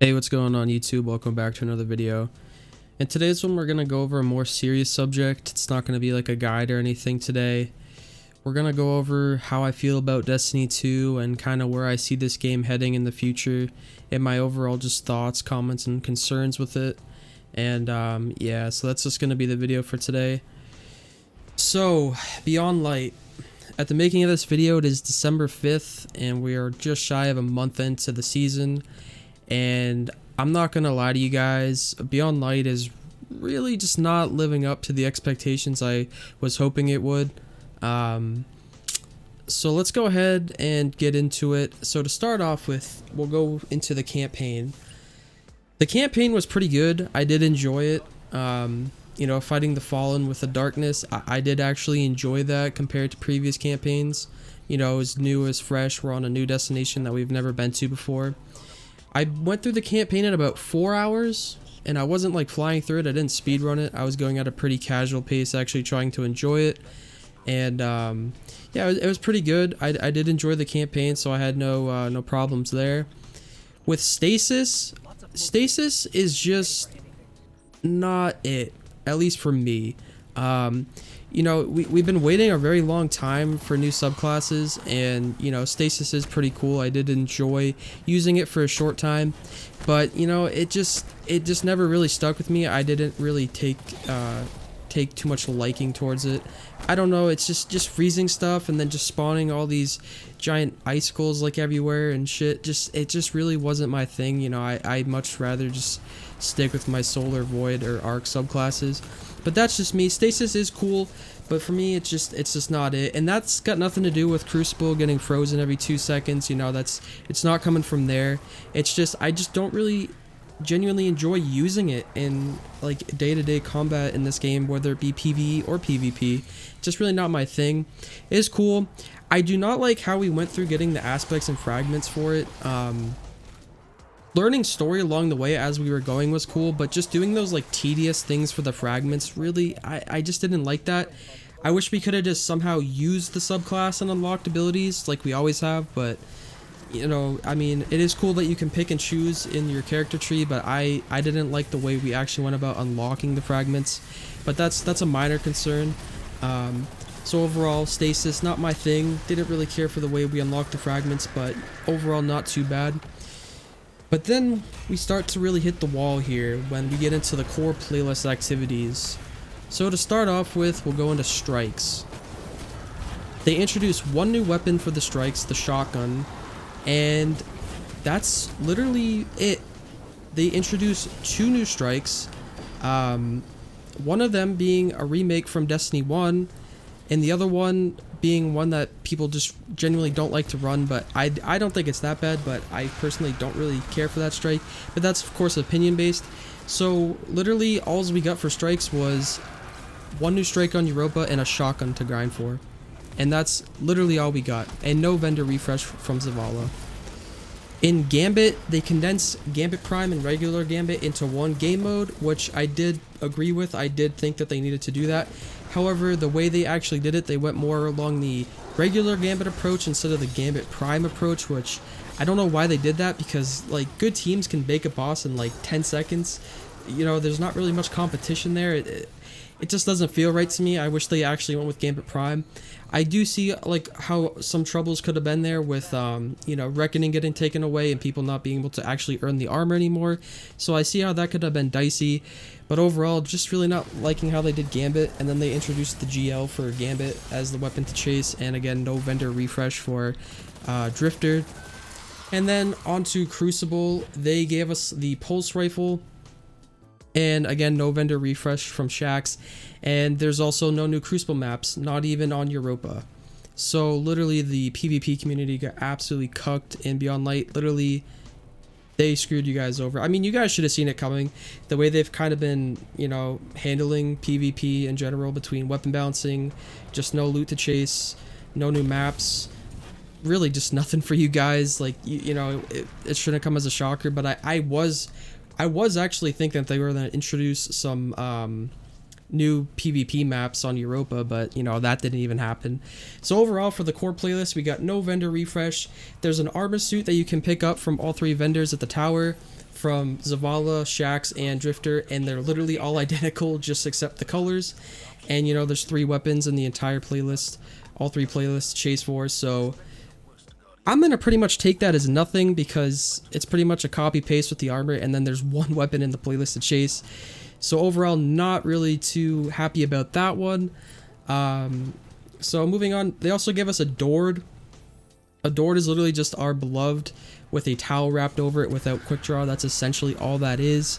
Hey, what's going on YouTube? Welcome back to another video. In today's one, we're going to go over a more serious subject. It's not going to be like a guide or anything today. We're going to go over how I feel about Destiny 2 and kind of where I see this game heading in the future and my overall just thoughts, comments, and concerns with it. And yeah, so that's just going to be the video for today. So, Beyond Light. At the making of this video, it is December 5th, and we are just shy of a month into the season. And I'm not gonna lie to you guys, Beyond Light is really just not living up to the expectations I was hoping it would. So let's go ahead and get into it. So to start off with, we'll go into the campaign. The campaign was pretty good. I did enjoy it. You know, fighting the Fallen with the darkness, I did actually enjoy that compared to previous campaigns. You know, it was new, it was fresh. We're on a new destination that we've never been to before. I went through the campaign in about 4 hours, and I wasn't like flying through it. I didn't speedrun it. I was going at a pretty casual pace, actually trying to enjoy it. And yeah, it was pretty good. I did enjoy the campaign, so I had no problems there. With Stasis is just not it, at least for me. You know, we've been waiting a very long time for new subclasses, and you know, Stasis is pretty cool. I did enjoy using it for a short time, but you know, it just never really stuck with me. I didn't really take too much liking towards it. I don't know, it's just freezing stuff and then just spawning all these giant icicles like everywhere and shit. It just really wasn't my thing. You know, I'd much rather just stick with my Solar Void or Arc subclasses. But that's just me. Stasis is cool, but for me it's just not it. And that's got nothing to do with Crucible getting frozen every 2 seconds. You know, it's not coming from there. It's just I just don't really genuinely enjoy using it in like day-to-day combat in this game, whether it be PvE or PvP. Just really not my thing. It is cool. I do not like how we went through getting the aspects and fragments for it. Learning story along the way as we were going was cool, but just doing those like tedious things for the fragments, really, I just didn't like that. I wish we could have just somehow used the subclass and unlocked abilities like we always have, but you know, I mean, it is cool that you can pick and choose in your character tree, but I didn't like the way we actually went about unlocking the fragments, but that's a minor concern. So overall, Stasis, not my thing. Didn't really care for the way we unlocked the fragments, but overall not too bad. But then we start to really hit the wall here when we get into the core playlist activities. So to start off with, we'll go into strikes. They introduced one new weapon for the strikes, the shotgun, and that's literally it. They introduced 2 new strikes, one of them being a remake from Destiny 1, and the other one being one that people just genuinely don't like to run, but I don't think it's that bad, but I personally don't really care for that strike. But that's of course opinion based. So literally all we got for strikes was one new strike on Europa and a shotgun to grind for, and that's literally all we got, and no vendor refresh from Zavala. In Gambit, they condensed Gambit Prime and regular Gambit into one game mode, which I did agree with. I did think that they needed to do that. However, the way they actually did it, they went more along the regular Gambit approach instead of the Gambit Prime approach, which I don't know why they did that, because like good teams can bake a boss in like 10 seconds. You know, there's not really much competition there. It just doesn't feel right to me. I wish they actually went with Gambit Prime. I do see like how some troubles could have been there with you know, Reckoning getting taken away and people not being able to actually earn the armor anymore. So I see how that could have been dicey. But overall, just really not liking how they did Gambit, and then they introduced the GL for Gambit as the weapon to chase, and again, no vendor refresh for Drifter. And then onto Crucible, they gave us the Pulse Rifle, and again, no vendor refresh from Shaxx, and there's also no new Crucible maps, not even on Europa. So literally the PvP community got absolutely cucked in Beyond Light. Literally, they screwed you guys over. I mean, you guys should have seen it coming. The way they've kind of been, you know, handling PvP in general, between weapon balancing, just no loot to chase, no new maps, really just nothing for you guys. Like, you know, it shouldn't come as a shocker, but I was actually thinking that they were going to introduce some new PvP maps on Europa, but you know, that didn't even happen. So overall, for the core playlist, we got no vendor refresh. There's an armor suit that you can pick up from all 3 vendors at the tower, from Zavala, Shax, and Drifter, and they're literally all identical, just except the colors. And you know, there's 3 weapons in the entire playlist, all 3 playlists, Chase Wars, so I'm gonna pretty much take that as nothing, because it's pretty much a copy paste with the armor, and then there's 1 weapon in the playlist to chase. So overall, not really too happy about that one. So moving on, they also give us a Dord. A Dord is literally just our beloved with a towel wrapped over it without quick draw. That's essentially all that is.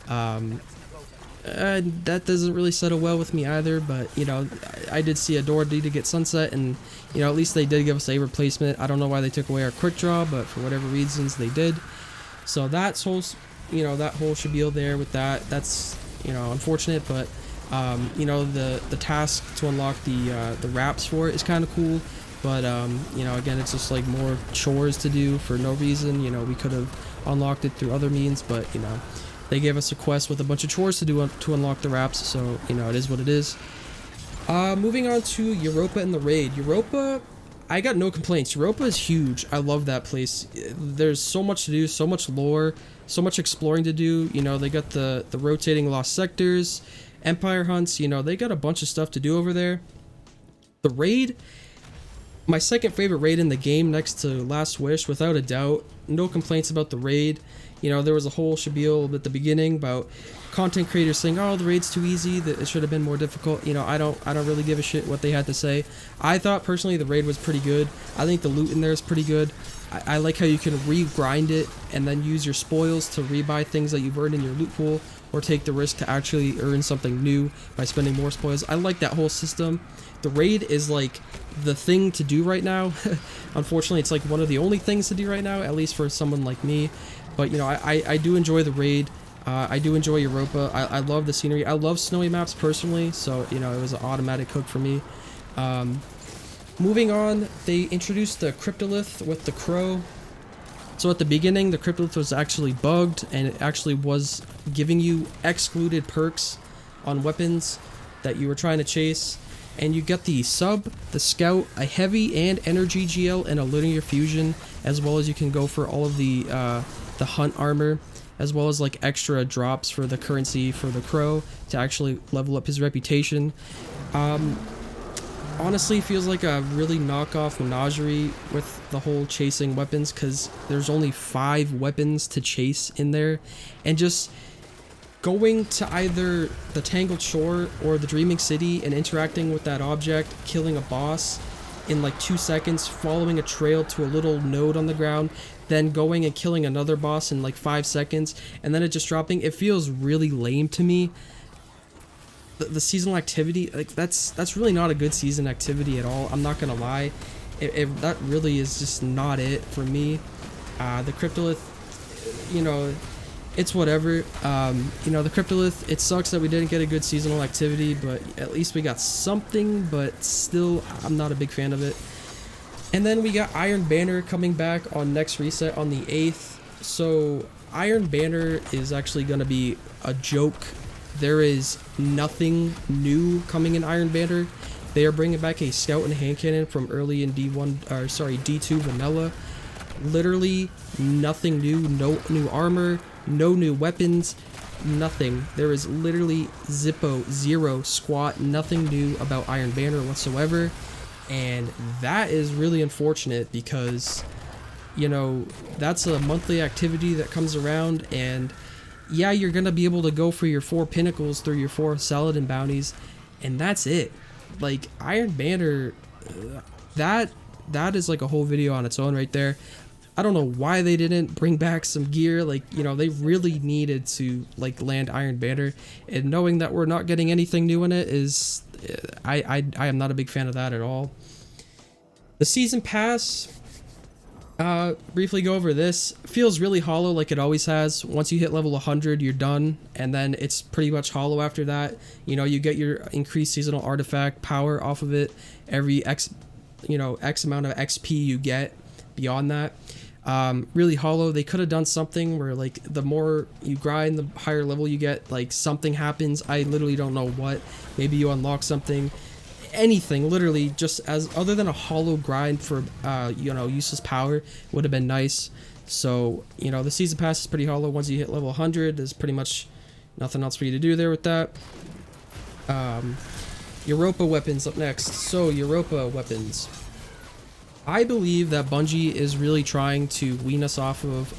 That doesn't really settle well with me either, but you know, I did see a Dord need to get sunset, and you know, at least they did give us a replacement. I don't know why they took away our quick draw, but for whatever reasons they did. So that's whole, you know, that whole spiel there with that. That's, you know, unfortunate, but you know, the task to unlock the wraps for it is kind of cool, but you know, again, it's just like more chores to do for no reason. You know, we could have unlocked it through other means, but you know, they gave us a quest with a bunch of chores to do to unlock the wraps, so you know, it is what it is. Moving on to Europa and the raid. Europa, I got no complaints. Europa is huge. I love that place. There's so much to do, so much lore, so much exploring to do. You know, they got the rotating lost sectors, empire hunts. You know, they got a bunch of stuff to do over there. The raid, my second favorite raid in the game, next to Last Wish, without a doubt. No complaints about the raid. You know, there was a whole spiel at the beginning about content creators saying, "Oh, the raid's too easy, that it should have been more difficult." You know, I don't really give a shit what they had to say. I thought personally the raid was pretty good. I think the loot in there is pretty good. I like how you can re-grind it and then use your spoils to rebuy things that you've earned in your loot pool, or take the risk to actually earn something new by spending more spoils. I like that whole system. The raid is like the thing to do right now. Unfortunately, it's like one of the only things to do right now, at least for someone like me. But you know, I do enjoy the raid. I do enjoy Europa. I love the scenery. I love snowy maps personally, so you know, it was an automatic hook for me. Moving on, they introduced the Cryptolith with the crow. So at the beginning, the Cryptolith was actually bugged, and it actually was giving you excluded perks on weapons that you were trying to chase. And you get the sub, the scout, a heavy and energy GL, and a linear fusion, as well as you can go for all of the hunt armor, as well as like extra drops for the currency for the crow to actually level up his reputation. Honestly, feels like a really knockoff menagerie with the whole chasing weapons, because there's only 5 weapons to chase in there, and just going to either the Tangled Shore or the Dreaming City and interacting with that object, killing a boss in like 2 seconds, following a trail to a little node on the ground, then going and killing another boss in like 5 seconds, and then it just dropping, it feels really lame to me. The seasonal activity, like that's really not a good season activity at all. I'm not gonna lie, that really is just not it for me. The Cryptolith, you know, it's whatever. You know, the Cryptolith, it sucks that we didn't get a good seasonal activity, but at least we got something, but still, I'm not a big fan of it. And then we got Iron Banner coming back on next reset on the 8th. So Iron Banner is actually going to be a joke. There is nothing new coming in Iron Banner. They are bringing back a scout and a hand cannon from early in D2 vanilla. Literally nothing new, no new armor, no new weapons, nothing. There is literally zippo, zero, squat, nothing new about Iron Banner whatsoever. And that is really unfortunate, because, you know, that's a monthly activity that comes around, and yeah, you're gonna be able to go for your 4 pinnacles through your 4 Saladin bounties, and that's it. Like, Iron Banner, that is like a whole video on its own right there. I don't know why they didn't bring back some gear. Like, you know, they really needed to like land Iron Banner, and knowing that we're not getting anything new in it is, I am not a big fan of that at all. The season pass, briefly go over this. Feels really hollow, like it always has. Once you hit level 100, you're done, and then it's pretty much hollow after that. You know, you get your increased seasonal artifact power off of it every X amount of XP you get beyond that. Really hollow. They could have done something where like the more you grind, the higher level you get, like something happens. I literally don't know what. Maybe you unlock something, anything literally, just as other than a hollow grind for useless power would have been nice. So the season pass is pretty hollow. Once you hit level 100, there's pretty much nothing else for you to do there with that. Europa weapons up next. So Europa weapons, I believe that Bungie is really trying to wean us off of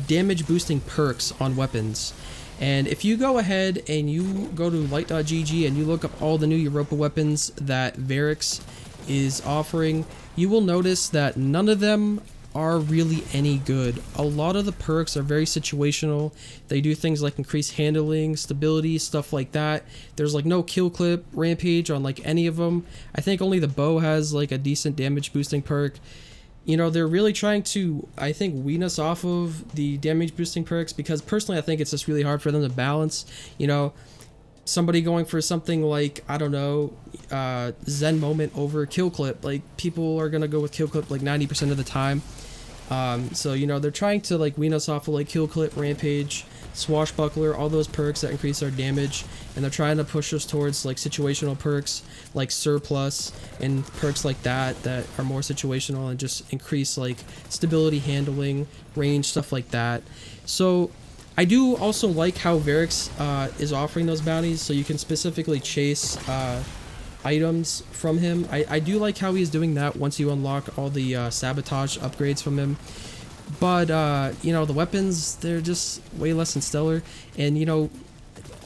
damage boosting perks on weapons. And if you go ahead and you go to light.gg and you look up all the new Europa weapons that Varix is offering, you will notice that none of them are really any good. A lot of the perks are very situational. They do things like increase handling, stability, stuff like that. There's like no kill clip, rampage on like any of them. I think only the bow has like a decent damage boosting perk. They're really trying to, I think, wean us off of the damage boosting perks, because personally I think it's just really hard for them to balance. Somebody going for something like, I don't know, Zen Moment over kill clip. Like, people are gonna go with kill clip like 90% of the time. So they're trying to like wean us off of like kill clip, rampage, swashbuckler, all those perks that increase our damage, and they're trying to push us towards like situational perks like surplus and perks like that are more situational and just increase like stability, handling, range, stuff like that. So I do also like how Varix is offering those bounties, so you can specifically chase items from him. I do like how he's doing that once you unlock all the sabotage upgrades from him. But the weapons, they're just way less than stellar, and a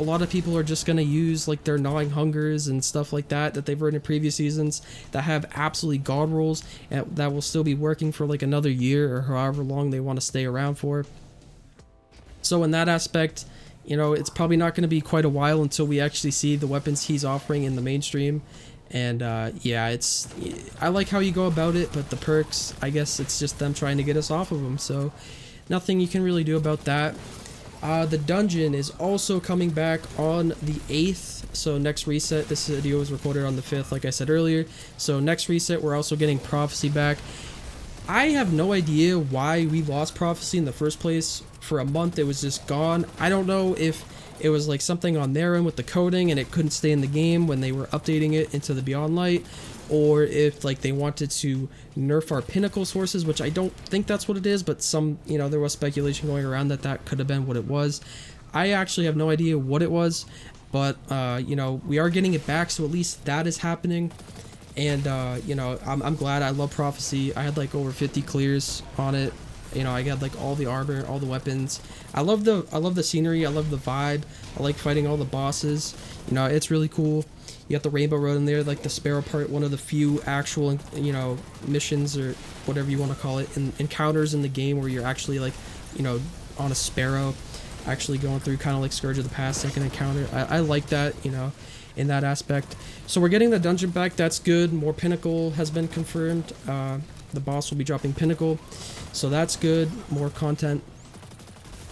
lot of people are just gonna use like their gnawing hungers and stuff like that they've earned in previous seasons that have absolutely god rolls and that will still be working for like another year or however long they want to stay around for. So in that aspect, it's probably not going to be quite a while until we actually see the weapons he's offering in the mainstream. And yeah, I like how you go about it, but the perks, I guess it's just them trying to get us off of them, so nothing you can really do about that. The dungeon is also coming back on the 8th, so next reset. This video was recorded on the 5th, like I said earlier. So next reset, we're also getting Prophecy back. I have no idea why we lost Prophecy in the first place. For a month, it was just gone. I don't know if it was like something on their end with the coding and it couldn't stay in the game when they were updating it into the Beyond Light, or if like they wanted to nerf our pinnacle sources, which I don't think that's what it is, but there was speculation going around that could have been what it was. I actually have no idea what it was, but we are getting it back, so at least that is happening. And I'm glad. I love Prophecy. I had like over 50 clears on it. I got like all the armor, all the weapons. I love the scenery. I love the vibe. I like fighting all the bosses. It's really cool. You got the Rainbow Road in there, like the Sparrow part, one of the few actual missions or whatever you want to call it, encounters in the game where you're actually like on a Sparrow, actually going through, kind of like Scourge of the Past, like an encounter. I like that, in that aspect. So we're getting the dungeon back. That's good. More Pinnacle has been confirmed. The boss will be dropping Pinnacle, so that's good. More content.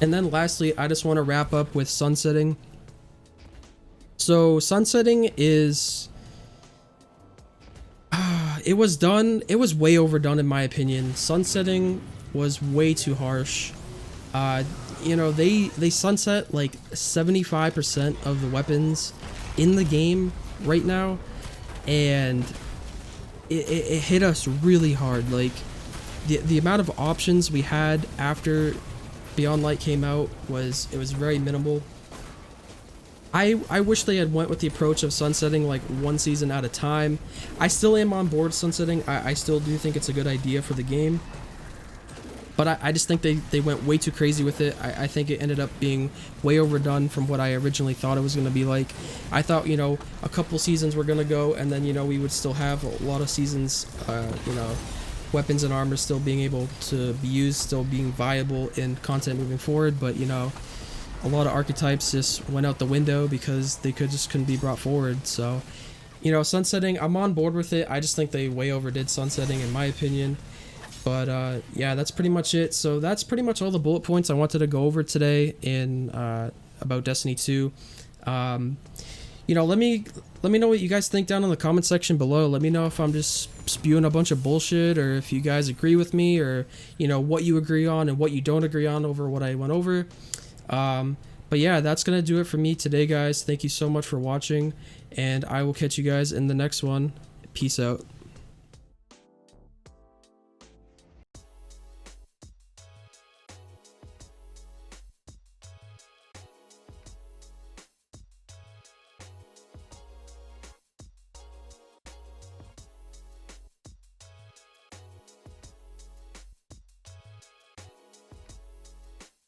And then lastly, I just want to wrap up with sunsetting. So sunsetting is it was way overdone in my opinion. Sunsetting was way too harsh. They sunset like 75% of the weapons in the game right now, and it hit us really hard. Like the amount of options we had after Beyond Light came out was very minimal. I wish they had went with the approach of sunsetting like one season at a time. I still am on board sunsetting. I still do think it's a good idea for the game, but I just think they went way too crazy with it. I think it ended up being way overdone from what I originally thought it was going to be like. I thought, a couple seasons were going to go, and then, we would still have a lot of seasons, weapons and armor still being able to be used, still being viable in content moving forward. But, a lot of archetypes just went out the window because they couldn't be brought forward. So, sunsetting, I'm on board with it. I just think they way overdid sunsetting in my opinion. But yeah, that's pretty much it. So that's pretty much all the bullet points I wanted to go over today in about Destiny 2. Let me know what you guys think down in the comment section below. Let me know if I'm just spewing a bunch of bullshit, or if you guys agree with me, or you know what you agree on and what you don't agree on over what I went over. But yeah, that's gonna do it for me today, guys. Thank you so much for watching, and I will catch you guys in the next one. Peace out.